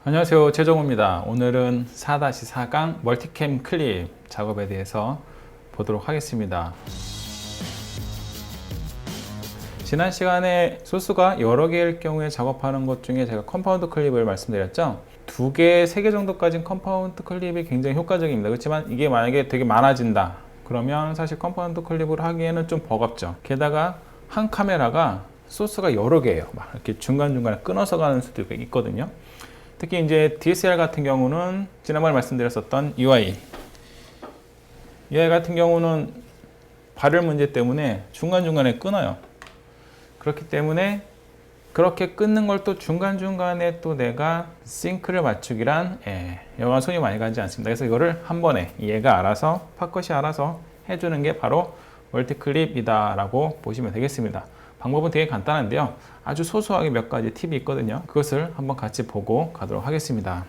안녕하세요, 최정우입니다. 오늘은 4-4강 멀티캠 클립 작업에 대해서 보도록 하겠습니다. 지난 시간에 소스가 여러 개일 경우에 작업하는 것 중에 제가 컴파운드 클립을 말씀드렸죠. 2개, 3개 정도까지는 컴파운드 클립이 굉장히 효과적입니다. 그렇지만 이게 만약에 되게 많아진다 그러면 사실 컴파운드 클립으로 하기에는 좀 버겁죠. 게다가 한 카메라가 소스가 여러 개예요. 막 이렇게 중간중간에 끊어서 가는 수도 있거든요. 특히 이제 DSLR 같은 경우는 지난번에 말씀드렸었던 UI 같은 경우는 발열 문제 때문에 중간중간에 끊어요. 그렇기 때문에 그렇게 끊는 걸 또 중간중간에 또 내가 싱크를 맞추기란 여간 손이 많이 가지 않습니다. 그래서 이거를 한 번에 얘가 알아서 팝컷이 알아서 해주는 게 바로 멀티클립이다 라고 보시면 되겠습니다. 방법은 되게 간단한데요. 아주 소소하게 몇 가지 팁이 있거든요. 그것을 한번 같이 보고 가도록 하겠습니다.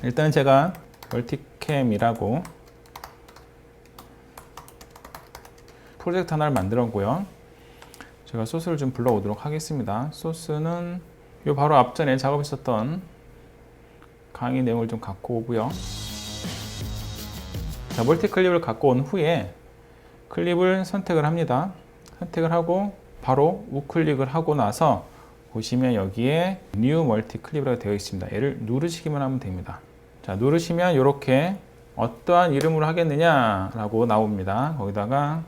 일단 제가 멀티캠이라고 프로젝트 하나를 만들었고요. 제가 소스를 좀 불러오도록 하겠습니다. 소스는 요 바로 앞전에 작업했었던 강의 내용을 좀 갖고 오고요. 자, 멀티클립을 갖고 온 후에 클립을 선택을 합니다. 선택을 하고 바로 우클릭을 하고 나서 보시면 여기에 New Multi Clip이라고 되어 있습니다. 얘를 누르시기만 하면 됩니다. 자, 누르시면 이렇게 어떠한 이름으로 하겠느냐 라고 나옵니다. 거기다가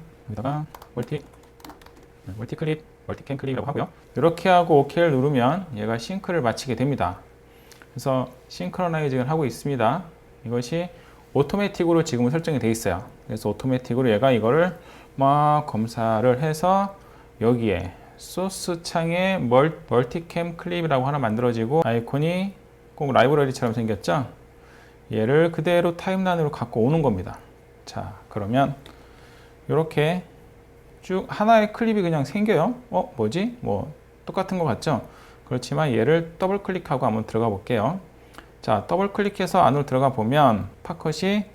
멀티 클립, 멀티캠 클립이라고 하고요. 이렇게 하고 OK를 누르면 얘가 싱크를 마치게 됩니다. 그래서 싱크로나이징을 하고 있습니다. 이것이 오토매틱으로 지금은 설정이 되어 있어요. 그래서 오토매틱으로 얘가 이거를 막 검사를 해서 여기에 소스 창에 멀티캠 클립이라고 하나 만들어지고 아이콘이 꼭 라이브러리처럼 생겼죠. 얘를 그대로 타임라인으로 갖고 오는 겁니다. 자, 그러면 이렇게 쭉 하나의 클립이 그냥 생겨요. 뭐지? 뭐 똑같은 것 같죠? 그렇지만 얘를 더블 클릭하고 한번 들어가 볼게요. 자, 더블 클릭해서 안으로 들어가 보면 팝컷이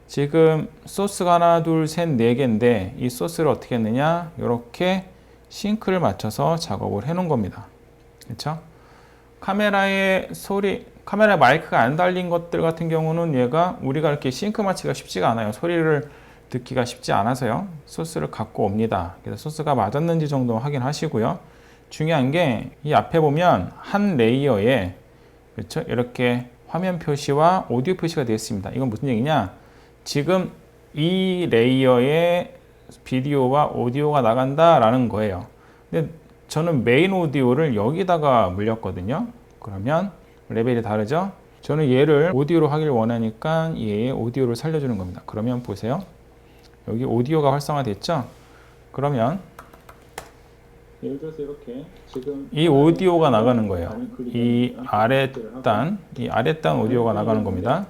지금 소스가 하나, 둘, 셋, 네 개인데 이 소스를 어떻게 했느냐? 이렇게 싱크를 맞춰서 작업을 해 놓은 겁니다. 그렇죠? 카메라에 마이크가 안 달린 것들 같은 경우는 얘가 우리가 이렇게 싱크 맞추기가 쉽지가 않아요. 소리를 듣기가 쉽지 않아서요. 소스를 갖고 옵니다. 그래서 소스가 맞았는지 정도 확인하시고요. 중요한 게 이 앞에 보면 한 레이어에 그렇죠? 이렇게 화면 표시와 오디오 표시가 되어 있습니다. 이건 무슨 얘기냐? 지금 이 레이어에 비디오와 오디오가 나간다라는 거예요. 근데 저는 메인 오디오를 여기다가 물렸거든요. 그러면 레벨이 다르죠? 저는 얘를 오디오로 하길 원하니까 얘의 오디오를 살려주는 겁니다. 그러면 보세요. 여기 오디오가 활성화됐죠? 그러면 예를 들어서 이렇게 지금 이 오디오가 나가는 거예요. 이 아랫단 오디오가 나가는 겁니다.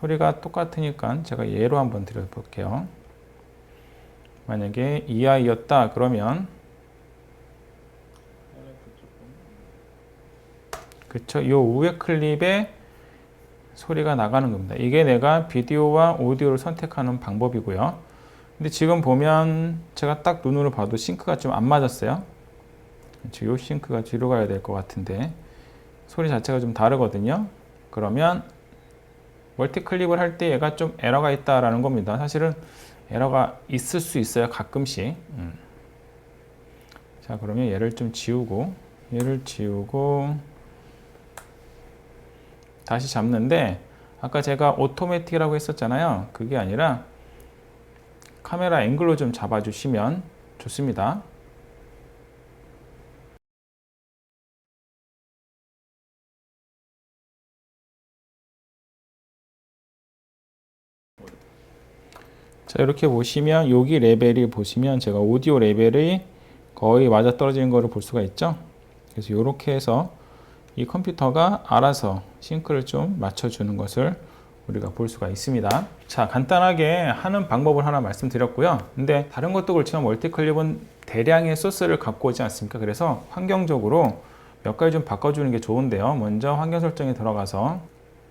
소리가 똑같으니까 제가 예로 한번 드려볼게요. 만약에 EI였다 그러면 그쵸? 이 우회 클립에 소리가 나가는 겁니다. 이게 내가 비디오와 오디오를 선택하는 방법이고요. 근데 지금 보면 제가 딱 눈으로 봐도 싱크가 좀 안 맞았어요. 이 싱크가 뒤로 가야 될 것 같은데 소리 자체가 좀 다르거든요. 그러면 멀티 클립을 할 때 얘가 좀 에러가 있다라는 겁니다. 사실은 에러가 있을 수 있어요. 가끔씩. 자, 그러면 얘를 좀 지우고 다시 잡는데 아까 제가 오토매틱이라고 했었잖아요. 그게 아니라 카메라 앵글로 좀 잡아주시면 좋습니다. 자, 이렇게 보시면 여기 레벨이 보시면 제가 오디오 레벨이 거의 맞아떨어지는 것을 볼 수가 있죠. 그래서 이렇게 해서 이 컴퓨터가 알아서 싱크를 좀 맞춰주는 것을 우리가 볼 수가 있습니다. 자, 간단하게 하는 방법을 하나 말씀드렸고요. 근데 다른 것도 그렇지만 멀티클립은 대량의 소스를 갖고 오지 않습니까? 그래서 환경적으로 몇 가지 좀 바꿔주는 게 좋은데요. 먼저 환경 설정에 들어가서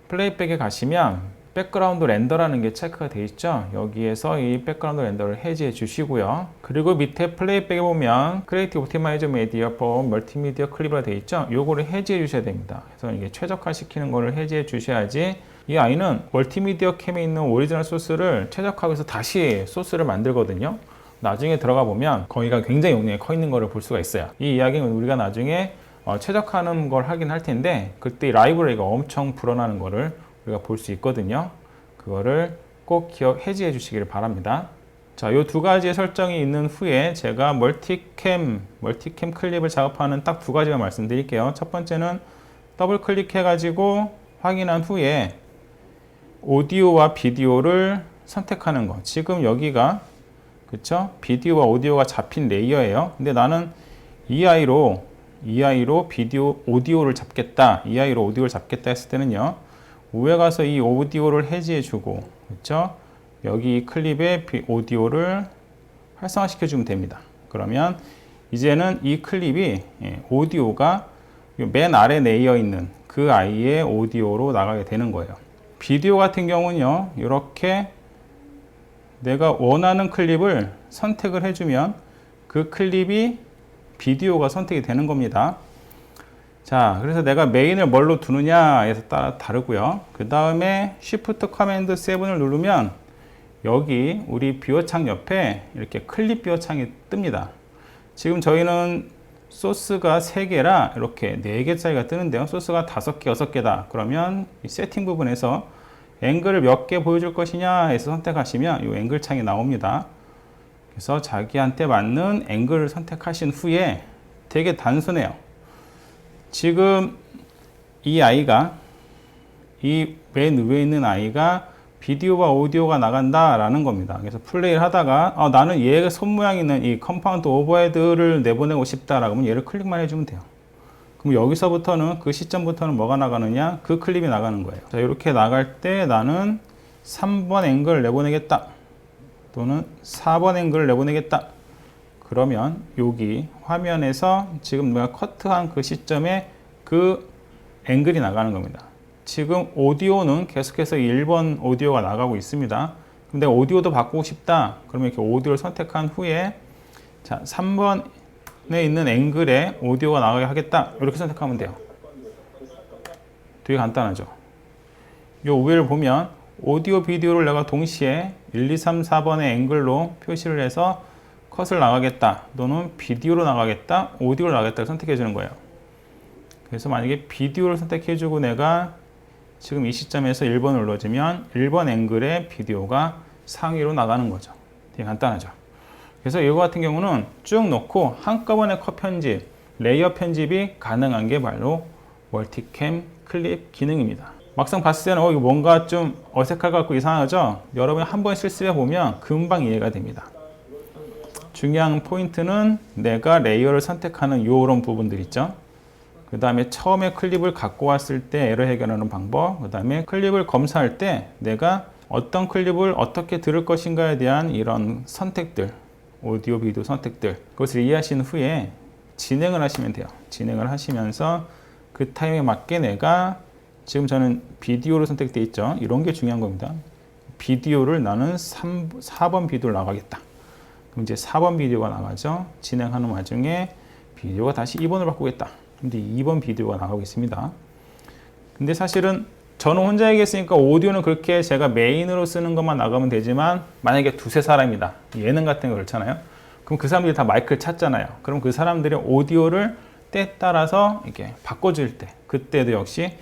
플레이백에 가시면 백그라운드 렌더라는 게 체크가 되어 있죠. 여기에서 이 백그라운드 렌더를 해제해 주시고요. 그리고 밑에 플레이백에 보면 크리에이티브 옵티마이저 미디어 포 멀티미디어 클립이라 되어 있죠. 요거를 해제해 주셔야 됩니다. 그래서 이게 최적화 시키는 거를 해제해 주셔야지 이 아이는 멀티미디어 캠에 있는 오리지널 소스를 최적화해서 다시 소스를 만들거든요. 나중에 들어가 보면 거기가 굉장히 용량이 커 있는 거를 볼 수가 있어요. 이 이야기는 우리가 나중에 최적화하는 걸 하긴 할 텐데 그때 라이브러리가 엄청 불어나는 거를 우리가 볼 수 있거든요. 그거를 꼭 해지해 주시기를 바랍니다. 자, 이 두 가지의 설정이 있는 후에 제가 멀티캠 클립을 작업하는 딱 두 가지만 말씀드릴게요. 첫 번째는 더블 클릭해 가지고 확인한 후에 오디오와 비디오를 선택하는 거. 지금 여기가 그쵸? 비디오와 오디오가 잡힌 레이어예요. 근데 나는 이 아이로 오디오를 잡겠다. 이 아이로 오디오를 잡겠다 했을 때는요. 위에 가서 이 오디오를 해지해 주고, 그쵸? 여기 이 클립에 오디오를 활성화시켜 주면 됩니다. 그러면 이제는 이 클립이 오디오가 맨 아래 레이어 있는 그 아이의 오디오로 나가게 되는 거예요. 비디오 같은 경우는요. 이렇게 내가 원하는 클립을 선택을 해주면 그 클립이 비디오가 선택이 되는 겁니다. 자, 그래서 내가 메인을 뭘로 두느냐에서 따라 다르고요. 그 다음에 Shift Command 7을 누르면 여기 우리 뷰어창 옆에 이렇게 클립 뷰어창이 뜹니다. 지금 저희는 소스가 3개라 이렇게 4개짜리가 뜨는데요. 소스가 5개, 6개다. 그러면 이 세팅 부분에서 앵글을 몇 개 보여줄 것이냐 해서 선택하시면 이 앵글 창이 나옵니다. 그래서 자기한테 맞는 앵글을 선택하신 후에 되게 단순해요. 지금 이 아이가 이 맨 위에 있는 아이가 비디오와 오디오가 나간다 라는 겁니다. 그래서 플레이를 하다가 나는 얘가 손 모양 있는 이 컴파운드 오버헤드를 내보내고 싶다 라고 하면 얘를 클릭만 해주면 돼요. 그럼 여기서부터는 그 시점부터는 뭐가 나가느냐? 그 클립이 나가는 거예요. 자, 이렇게 나갈 때 나는 3번 앵글을 내보내겠다 또는 4번 앵글을 내보내겠다. 그러면 여기 화면에서 지금 내가 커트한 그 시점에 그 앵글이 나가는 겁니다. 지금 오디오는 계속해서 1번 오디오가 나가고 있습니다. 그럼 내가 오디오도 바꾸고 싶다. 그러면 이렇게 오디오를 선택한 후에 자, 3번에 있는 앵글에 오디오가 나가게 하겠다. 이렇게 선택하면 돼요. 되게 간단하죠. 이 위를 보면 오디오, 비디오를 내가 동시에 1, 2, 3, 4번의 앵글로 표시를 해서 컷을 나가겠다. 또는 비디오로 나가겠다. 오디오로 나가겠다를 선택해 주는 거예요. 그래서 만약에 비디오를 선택해 주고 내가 지금 이 시점에서 1번을 눌러주면 1번 앵글의 비디오가 상위로 나가는 거죠. 되게 간단하죠. 그래서 이거 같은 경우는 쭉 놓고 한꺼번에 컷 편집, 레이어 편집이 가능한 게 바로 멀티캠 클립 기능입니다. 막상 봤을 때는 이거 뭔가 좀 어색할 것 같고 이상하죠? 여러분이 한번 실습해 보면 금방 이해가 됩니다. 중요한 포인트는 내가 레이어를 선택하는 이런 부분들 있죠? 그 다음에 처음에 클립을 갖고 왔을 때 에러 해결하는 방법, 그 다음에 클립을 검사할 때 내가 어떤 클립을 어떻게 들을 것인가에 대한 이런 선택들, 오디오, 비디오 선택들, 그것을 이해하신 후에 진행을 하시면 돼요. 진행을 하시면서 그 타임에 맞게 내가 지금 저는 비디오로 선택되어 있죠. 이런 게 중요한 겁니다. 비디오를 나는 4번 비디오를 나가겠다. 그럼 이제 4번 비디오가 나가죠. 진행하는 와중에 비디오가 다시 2번을 바꾸겠다. 근데 2번 비디오가 나가고 있습니다. 근데 사실은 저는 혼자 얘기했으니까 오디오는 그렇게 제가 메인으로 쓰는 것만 나가면 되지만 만약에 두세 사람이다. 예능 같은 거 그렇잖아요. 그럼 그 사람들이 다 마이크를 찾잖아요. 그럼 그 사람들의 오디오를 때에 따라서 이렇게 바꿔줄 때 그때도 역시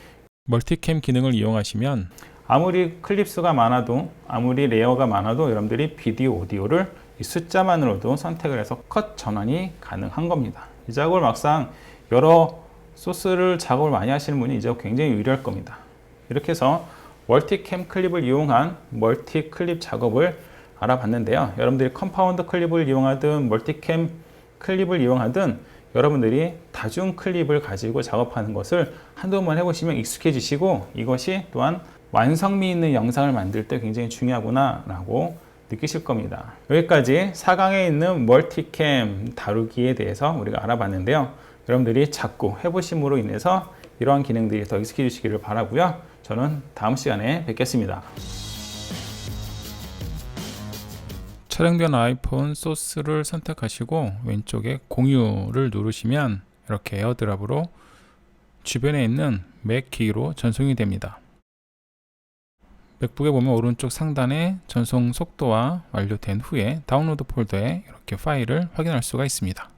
멀티캠 기능을 이용하시면 아무리 클립 수가 많아도 아무리 레이어가 많아도 여러분들이 비디오, 오디오를 이 숫자만으로도 선택을 해서 컷 전환이 가능한 겁니다. 이 작업을 막상 여러 소스를 작업을 많이 하시는 분이 이 작업 굉장히 유리할 겁니다. 이렇게 해서 멀티캠 클립을 이용한 멀티 클립 작업을 알아봤는데요. 여러분들이 컴파운드 클립을 이용하든 멀티캠 클립을 이용하든 여러분들이 다중 클립을 가지고 작업하는 것을 한두 번 해보시면 익숙해지시고 이것이 또한 완성미 있는 영상을 만들 때 굉장히 중요하구나 라고 느끼실 겁니다. 여기까지 4강에 있는 멀티캠 다루기에 대해서 우리가 알아봤는데요. 여러분들이 자꾸 해보심으로 인해서 이러한 기능들이 더 익숙해지시기를 바라고요. 저는 다음 시간에 뵙겠습니다. 촬영된 아이폰 소스를 선택하시고 왼쪽에 공유를 누르시면 이렇게 에어드랍으로 주변에 있는 맥 기기로 전송이 됩니다. 맥북에 보면 오른쪽 상단에 전송 속도와 완료된 후에 다운로드 폴더에 이렇게 파일을 확인할 수가 있습니다.